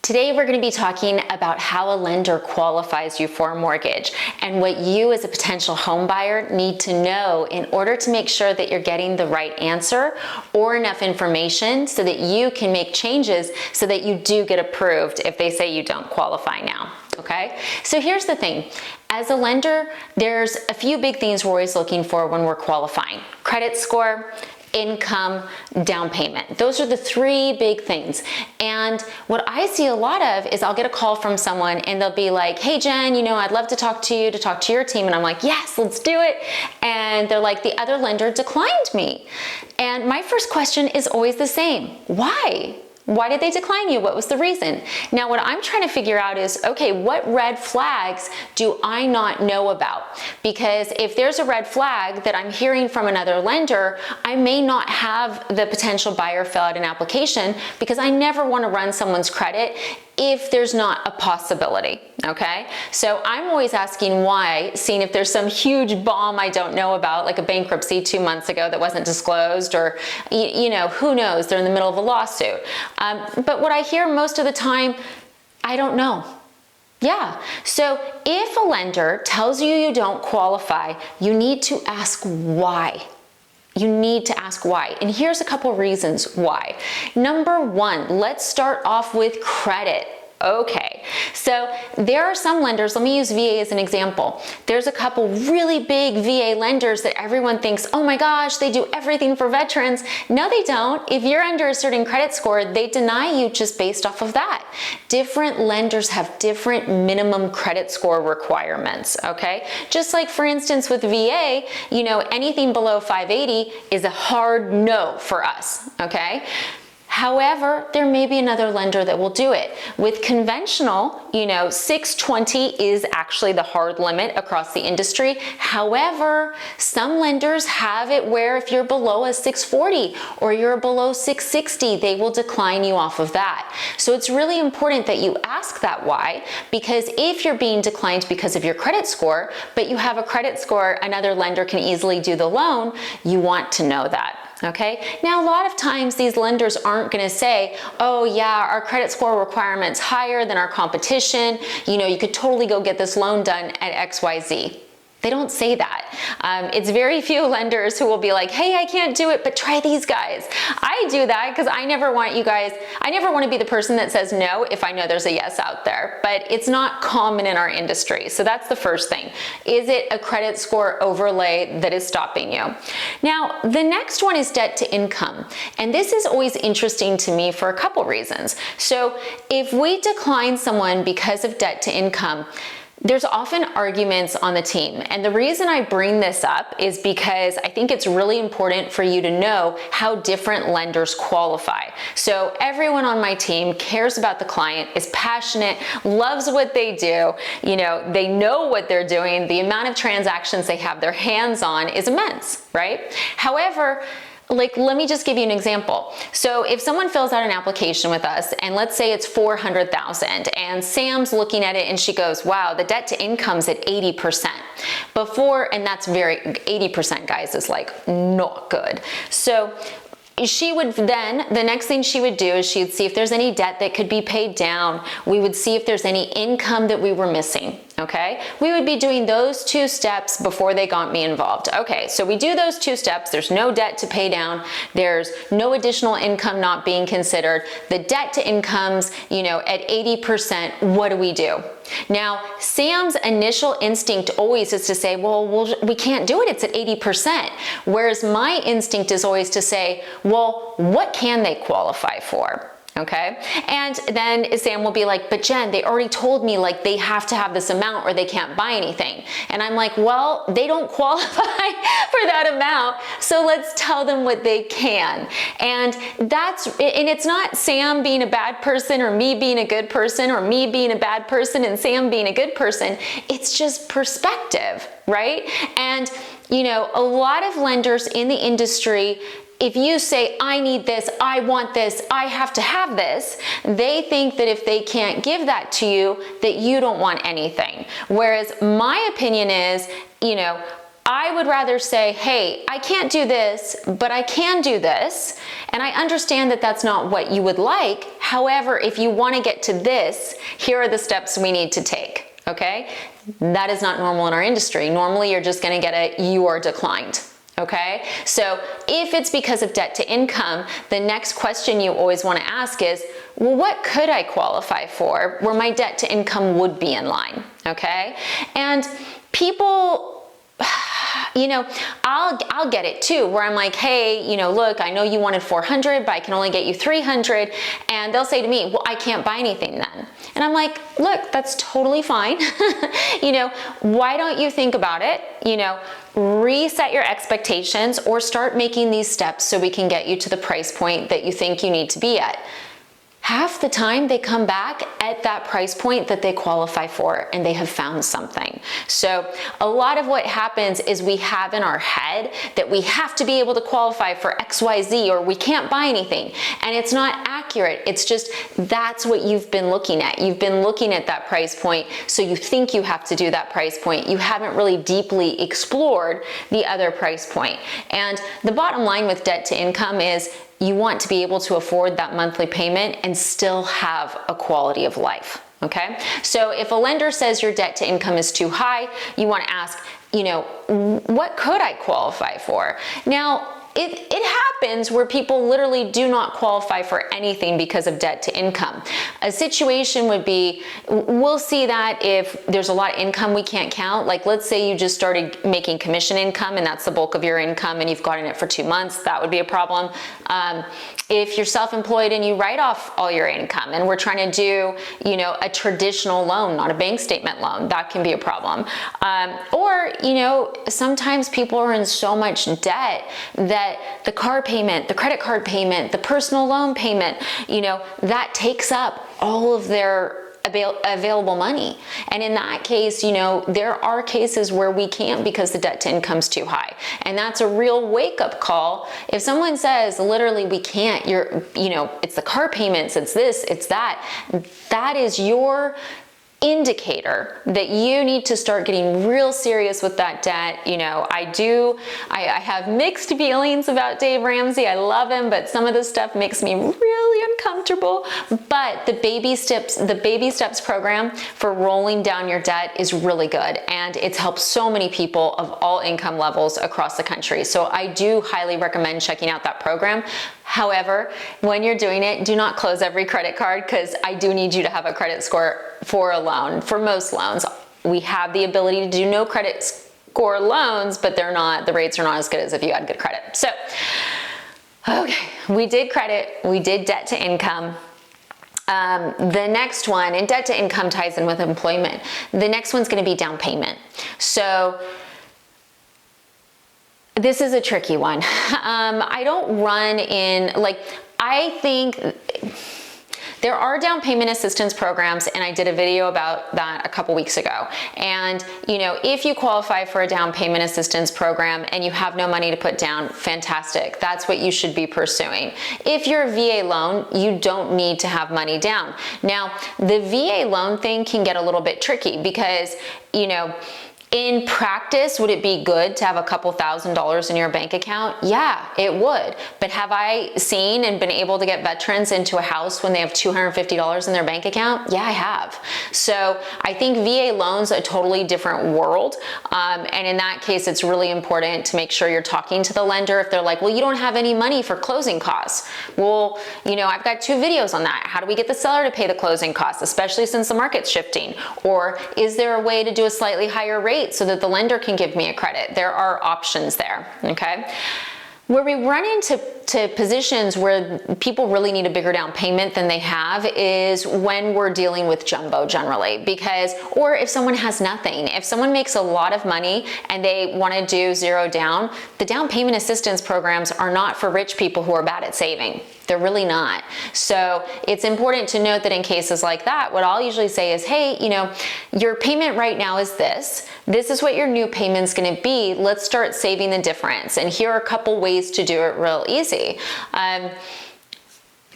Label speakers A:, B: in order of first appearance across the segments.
A: Today we're going to be talking about how a lender qualifies you for a mortgage and what you as a potential home buyer need to know in order to make sure that you're getting the right answer or enough information so that you can make changes so that you do get approved if they say you don't qualify now. Okay, so here's the thing. As a lender, there's a few big things we're always looking for when we're qualifying: credit score, income, down payment. Those are the three big things. And what I see a lot of is I'll get a call from someone and they'll be like, "Hey Jen, I'd love to talk to you, to talk to your team." And I'm like, "Yes, let's do it." And they're like, "The other lender declined me." And my first question is always the same. Why? Why did they decline you? What was the reason? Now, what I'm trying to figure out is, okay, what red flags do I not know about? Because if there's a red flag that I'm hearing from another lender, I may not have the potential buyer fill out an application because I never want to run someone's credit if there's not a possibility, okay? So I'm always asking why, seeing if there's some huge bomb I don't know about, like a bankruptcy 2 months ago that wasn't disclosed, or who knows, they're in the middle of a lawsuit. But what I hear most of the time, I don't know. Yeah, so if a lender tells you you don't qualify, you need to ask why. You need to ask why. And here's a couple reasons why. Number one, let's start off with credit. Okay, so there are some lenders, let me use VA as an example. There's a couple really big VA lenders that everyone thinks, oh my gosh, they do everything for veterans. No, they don't. If you're under a certain credit score, they deny you just based off of that. Different lenders have different minimum credit score requirements, okay? Just like, for instance, with VA, anything below 580 is a hard no for us, okay? However, there may be another lender that will do it. With conventional, 620 is actually the hard limit across the industry. However, some lenders have it where if you're below a 640 or you're below 660, they will decline you off of that. So it's really important that you ask that why, because if you're being declined because of your credit score, but you have a credit score, another lender can easily do the loan, you want to know that. Okay. Now, a lot of times these lenders aren't going to say, oh yeah, our credit score requirement's higher than our competition. You could totally go get this loan done at XYZ. They don't say that. It's very few lenders who will be like, hey, I can't do it, but try these guys. I do that because I never want to be the person that says no if I know there's a yes out there, but it's not common in our industry. So that's the first thing. Is it a credit score overlay that is stopping you? Now, the next one is debt to income. And this is always interesting to me for a couple reasons. So if we decline someone because of debt to income, there's often arguments on the team. And the reason I bring this up is because I think it's really important for you to know how different lenders qualify. So everyone on my team cares about the client, is passionate, loves what they do. They know what they're doing. The amount of transactions they have their hands on is immense, right? However, let me just give you an example. So if someone fills out an application with us and let's say it's $400,000 and Sam's looking at it and she goes, wow, the debt to income's at 80%. And that's 80%, guys, is like not good. So she would then, the next thing she would do is she'd see if there's any debt that could be paid down. We would see if there's any income that we were missing, okay? We would be doing those two steps before they got me involved. Okay, so we do those two steps. There's no debt to pay down. There's no additional income not being considered. The debt to income's, at 80%, what do we do? Now, Sam's initial instinct always is to say, well, we can't do it. It's at 80%. Whereas my instinct is always to say, well, what can they qualify for? Okay. And then Sam will be like, but Jen, they already told me like they have to have this amount or they can't buy anything. And I'm like, well, they don't qualify for that amount. So let's tell them what they can. And it's not Sam being a bad person or me being a good person or me being a bad person and Sam being a good person. It's just perspective, right? And, a lot of lenders in the industry, if you say, I need this, I want this, I have to have this, they think that if they can't give that to you, that you don't want anything. Whereas my opinion is, I would rather say, hey, I can't do this, but I can do this. And I understand that that's not what you would like. However, if you want to get to this, here are the steps we need to take, okay? That is not normal in our industry. Normally, you're just going to get a, you are declined. Okay, so if it's because of debt to income, the next question you always want to ask is, well, what could I qualify for where my debt to income would be in line? Okay, and people, you know, I'll get it too, where I'm like, hey, you know, look, I know you wanted 400, but I can only get you 300. And they'll say to me, well, I can't buy anything then. And I'm like, look, that's totally fine. You know, why don't you think about it? You know, reset your expectations or start making these steps so we can get you to the price point that you think you need to be at. Half the time they come back at that price point that they qualify for and they have found something. So a lot of what happens is we have in our head that we have to be able to qualify for XYZ or we can't buy anything. And it's not accurate. It's just that's what you've been looking at. You've been looking at that price point, so you think you have to do that price point. You haven't really deeply explored the other price point. And the bottom line with debt to income is you want to be able to afford that monthly payment and still have a quality of life, okay? So if a lender says your debt to income is too high, you want to ask, you know, what could I qualify for? Now, it happens where people literally do not qualify for anything because of debt to income. A situation would be, we'll see that if there's a lot of income we can't count. Like let's say you just started making commission income and that's the bulk of your income and you've gotten it for 2 months, that would be a problem. If you're self-employed and you write off all your income and we're trying to do, you know, a traditional loan, not a bank statement loan, that can be a problem. Or, you know, sometimes people are in so much debt that the car payment, the credit card payment, the personal loan payment, you know, that takes up all of their available money. And in that case, you know, there are cases where we can't because the debt to income's too high. And that's a real wake-up call. If someone says literally we can't, you know, it's the car payments, it's this, it's that, that is your indicator that you need to start getting real serious with that debt. You know, I have mixed feelings about Dave Ramsey. I love him, but some of this stuff makes me really uncomfortable. But the baby steps program for rolling down your debt is really good, and it's helped so many people of all income levels across the country. So I do highly recommend checking out that program. However, when you're doing it, do not close every credit card, because I do need you to have a credit score for a loan. For most loans, we have the ability to do no credit score loans, but the rates are not as good as if you had good credit. So, okay, we did credit, we did debt to income. The next one, and debt to income ties in with employment. The next one's going to be down payment. So, this is a tricky one. I don't run in, like, I think there are down payment assistance programs, and I did a video about that a couple weeks ago. And, you know, if you qualify for a down payment assistance program and you have no money to put down, fantastic. That's what you should be pursuing. If you're a VA loan, you don't need to have money down. Now, the VA loan thing can get a little bit tricky because, you know, in practice, would it be good to have a couple $1,000s in your bank account? Yeah, it would. But have I seen and been able to get veterans into a house when they have $250 in their bank account? Yeah, I have. So I think VA loan's a totally different world. And in that case, it's really important to make sure you're talking to the lender. If they're like, well, you don't have any money for closing costs. Well, you know, I've got 2 videos on that. How do we get the seller to pay the closing costs, especially since the market's shifting? Or is there a way to do a slightly higher rate so that the lender can give me a credit? There are options there, okay? Where we run into positions where people really need a bigger down payment than they have is when we're dealing with jumbo generally, because, or if someone has nothing. If someone makes a lot of money and they want to do 0 down, the down payment assistance programs are not for rich people who are bad at saving. They're really not. So it's important to note that in cases like that, what I'll usually say is, hey, you know, your payment right now is this. This is what your new payment's gonna be. Let's start saving the difference. And here are a couple ways to do it real easy.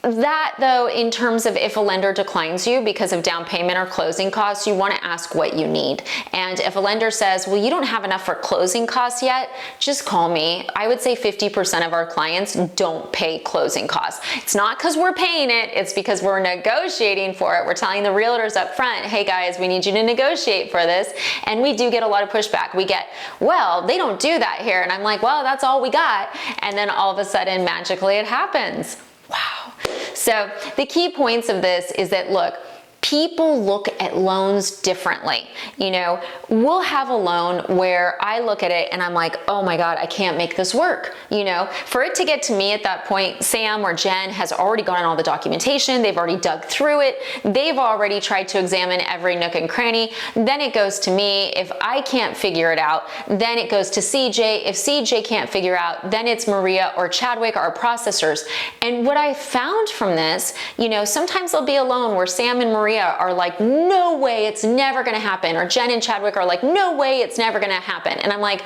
A: That though, in terms of if a lender declines you because of down payment or closing costs, you want to ask what you need. And if a lender says, well, you don't have enough for closing costs yet, just call me. I would say 50% of our clients don't pay closing costs. It's not because we're paying it, it's because we're negotiating for it. We're telling the realtors up front, hey guys, we need you to negotiate for this. And we do get a lot of pushback. We get, well, they don't do that here. And I'm like, well, that's all we got. And then all of a sudden, magically it happens. Wow. So the key points of this is that, look, people look at loans differently. You know, we'll have a loan where I look at it and I'm like, oh my God, I can't make this work. You know, for it to get to me at that point, Sam or Jen has already gotten all the documentation. They've already dug through it. They've already tried to examine every nook and cranny. Then it goes to me. If I can't figure it out, then it goes to CJ. If CJ can't figure out, then it's Maria or Chadwick, our processors. And what I found from this, you know, sometimes there'll be a loan where Sam and Maria are like, no way, it's never gonna happen. Or Jen and Chadwick are like, no way, it's never gonna happen. And I'm like,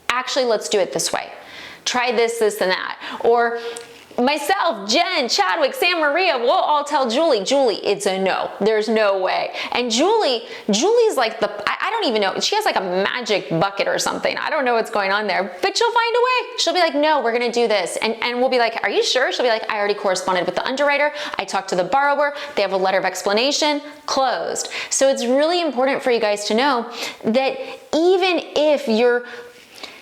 A: actually, let's do it this way. Try this, this, and that. Or myself, Jen, Chadwick, Sam, Maria, we'll all tell Julie, it's a no. There's no way. And Julie's like I don't even know. She has like a magic bucket or something. I don't know what's going on there, but she'll find a way. She'll be like, no, we're gonna do this. And we'll be like, are you sure? She'll be like, I already corresponded with the underwriter. I talked to the borrower. They have a letter of explanation, closed. So it's really important for you guys to know that even if you're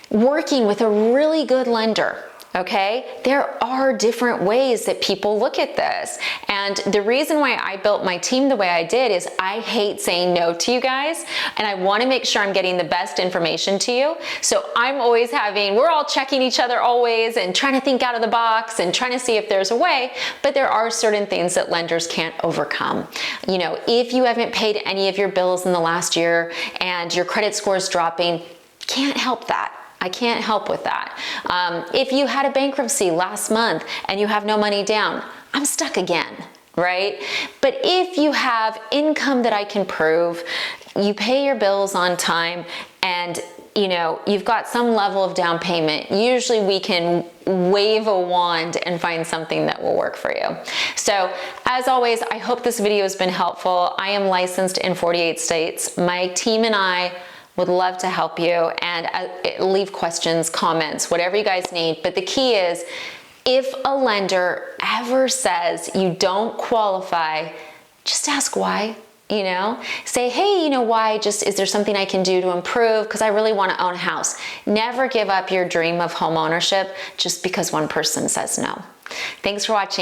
A: working with a really good lender, okay, there are different ways that people look at this. And the reason why I built my team the way I did is I hate saying no to you guys, and I want to make sure I'm getting the best information to you. So I'm always we're all checking each other always and trying to think out of the box and trying to see if there's a way, but there are certain things that lenders can't overcome. You know, if you haven't paid any of your bills in the last year and your credit score is dropping, can't help that. I can't help with that. If you had a bankruptcy last month and you have no money down, I'm stuck again, right? But if you have income that I can prove, you pay your bills on time, and you know, you've got some level of down payment, usually we can wave a wand and find something that will work for you. So as always, I hope this video has been helpful. I am licensed in 48 states. My team and I would love to help you, and leave questions, comments, whatever you guys need. But the key is, if a lender ever says you don't qualify, just ask why. You know, say, hey, you know, why? Just, is there something I can do to improve? Because I really want to own a house. Never give up your dream of home ownership just because one person says no. Thanks for watching.